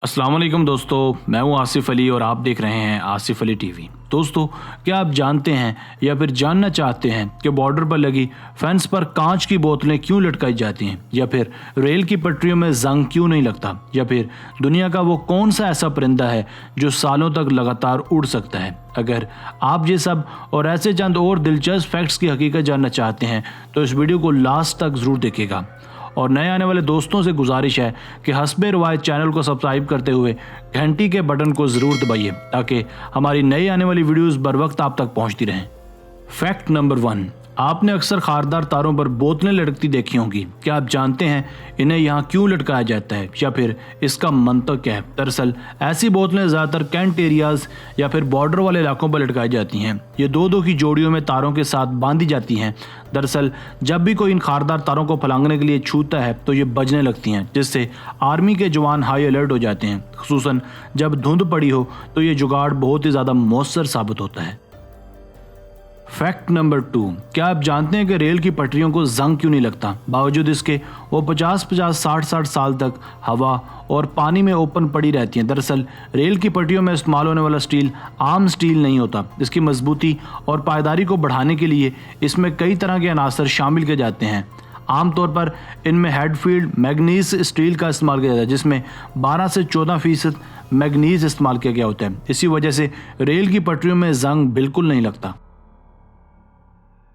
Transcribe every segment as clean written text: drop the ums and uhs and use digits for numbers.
अस्सलाम वालेकुम दोस्तों, मैं हूं आसिफ अली और आप देख रहे हैं आसिफ अली टीवी। दोस्तों, क्या आप जानते हैं या फिर जानना चाहते हैं कि बॉर्डर पर लगी फेंस पर कांच की बोतलें क्यों लटकाई जाती हैं, या फिर रेल की पटरियों में जंग क्यों नहीं लगता, या फिर दुनिया का वो कौन सा ऐसा परिंदा है जो सालों तक लगातार उड़ सकता है? अगर आप ये सब और ऐसे चंद और दिलचस्प फैक्ट्स की हकीकत जानना चाहते हैं तो इस वीडियो को लास्ट तक ज़रूर देखिएगा। और नए आने वाले दोस्तों से गुजारिश है कि हस्बे रिवायत चैनल को सब्सक्राइब करते हुए घंटी के बटन को ज़रूर दबाइए ताकि हमारी नई आने वाली वीडियोस बर वक्त आप तक पहुंचती रहें। फैक्ट नंबर 1, आपने अक्सर खारदार तारों पर बोतलें लटकती देखी होंगी। क्या आप जानते हैं इन्हें यहाँ क्यों लटकाया जाता है या फिर इसका मंतक क्या है? दरअसल ऐसी बोतलें ज़्यादातर कैंट एरियाज या फिर बॉर्डर वाले इलाकों पर लटकाई जाती हैं। ये दो दो की जोड़ियों में तारों के साथ बांधी जाती हैं। दरअसल जब भी कोई इन खारदार तारों को फलांगने के लिए छूता है तो ये बजने लगती हैं, जिससे आर्मी के जवान हाई अलर्ट हो जाते हैं। खुसूसन जब धुंध पड़ी हो तो ये जुगाड़ बहुत ही ज़्यादा मौसर साबित होता है। फैक्ट नंबर 2, क्या आप जानते हैं कि रेल की पटरियों को जंग क्यों नहीं लगता? बावजूद इसके वो 50-50, 60-60 साल तक हवा और पानी में ओपन पड़ी रहती हैं। दरअसल रेल की पटरियों में इस्तेमाल होने वाला स्टील आम स्टील नहीं होता। इसकी मजबूती और पायदारी को बढ़ाने के लिए इसमें कई तरह के अनासर शामिल किए जाते हैं। आमतौर पर इनमें हेडफील्ड मैग्नीज स्टील का इस्तेमाल किया जाता है, जिसमें 12 से 14% मैग्नीज इस्तेमाल किया गया होता है। इसी वजह से रेल की पटरियों में जंग बिल्कुल नहीं लगता।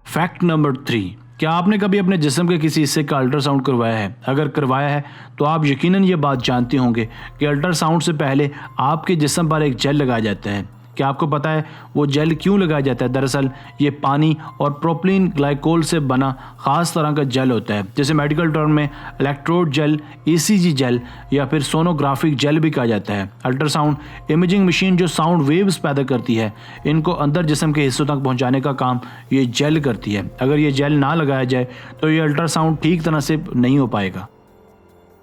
फैक्ट नंबर 3, क्या आपने कभी अपने जिस्म के किसी हिस्से का अल्ट्रासाउंड करवाया है? अगर करवाया है तो आप यकीनन ये बात जानते होंगे कि अल्ट्रासाउंड से पहले आपके जिस्म पर एक जेल लगाया जाता है। क्या आपको पता है वो जेल क्यों लगाया जाता है? दरअसल ये पानी और प्रोपिलीन ग्लाइकोल से बना खास तरह का जेल होता है, जिसे मेडिकल टर्म में इलेक्ट्रोड जेल, ईसीजी जेल या फिर सोनोग्राफिक जेल भी कहा जाता है। अल्ट्रासाउंड इमेजिंग मशीन जो साउंड वेव्स पैदा करती है, इनको अंदर जिस्म के हिस्सों तक पहुंचाने का काम ये जेल करती है। अगर ये जेल ना लगाया जाए तो ये अल्ट्रासाउंड ठीक तरह से नहीं हो पाएगा।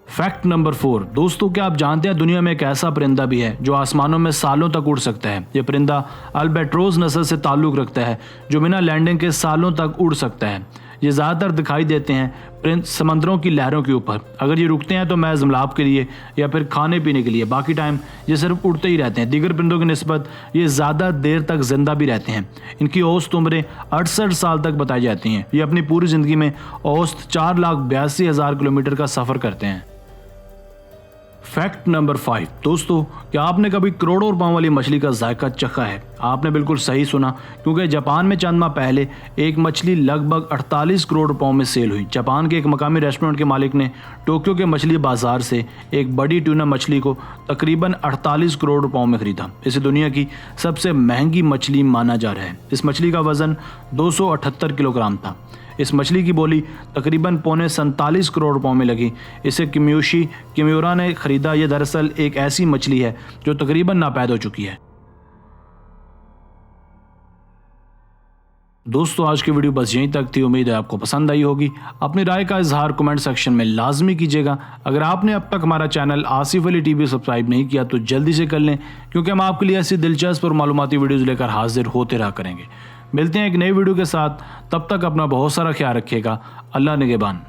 फैक्ट नंबर 4, दोस्तों, क्या आप जानते हैं दुनिया में एक ऐसा परिंदा भी है जो आसमानों में सालों तक उड़ सकता है? यह परिंदा अल्बाट्रोस नस्ल से ताल्लुक़ रखता है, जो बिना लैंडिंग के सालों तक उड़ सकता है। ये ज़्यादातर दिखाई देते हैं समंदरों की लहरों के ऊपर। अगर ये रुकते हैं तो महज मिलाप के लिए या फिर खाने पीने के लिए, बाकी टाइम ये सिर्फ उड़ते ही रहते हैं। दीगर परिंदों की निस्बत ये ज़्यादा देर तक जिंदा भी रहते हैं। इनकी औसत उम्रें 68 साल तक बताई जाती हैं। ये अपनी पूरी ज़िंदगी में औसत 4,82,000 किलोमीटर का सफ़र करते हैं। फैक्ट नंबर 5, दोस्तों, क्या आपने कभी करोड़ों रुपयों वाली मछली का जायका चखा है? आपने बिल्कुल सही सुना, क्योंकि जापान में चंद माह पहले एक मछली लगभग 48 करोड़ रुपयों में सेल हुई। जापान के एक मकामी रेस्टोरेंट के मालिक ने टोक्यो के मछली बाजार से एक बड़ी ट्यूना मछली को तकरीबन 48 करोड़ रुपयों में खरीदा। इसे दुनिया की सबसे महंगी मछली माना जा रहा है। इस मछली का वजन 278 किलोग्राम था। इस मछली की बोली तकरीबन 47 करोड़ रुपयों में लगी। इसे किमियोशी किमियोरा ने खरीदा। यह दरअसल एक ऐसी मछली है जो तकरीबन नापैद हो चुकी है। दोस्तों, आज की वीडियो बस यहीं तक थी। उम्मीद है आपको पसंद आई होगी। अपनी राय का इजहार कमेंट सेक्शन में लाजमी कीजिएगा। अगर आपने अब तक हमारा channel Asif Ali TV subscribe नहीं किया तो जल्दी से कर लें, क्योंकि हम आपके लिए ऐसी दिलचस्प और मालूमाती वीडियोज़ लेकर हाजिर होते रहा करेंगे। मिलते हैं एक नई वीडियो के साथ, तब तक अपना बहुत सारा ख्याल रखिएगा। अल्लाह निगहबान।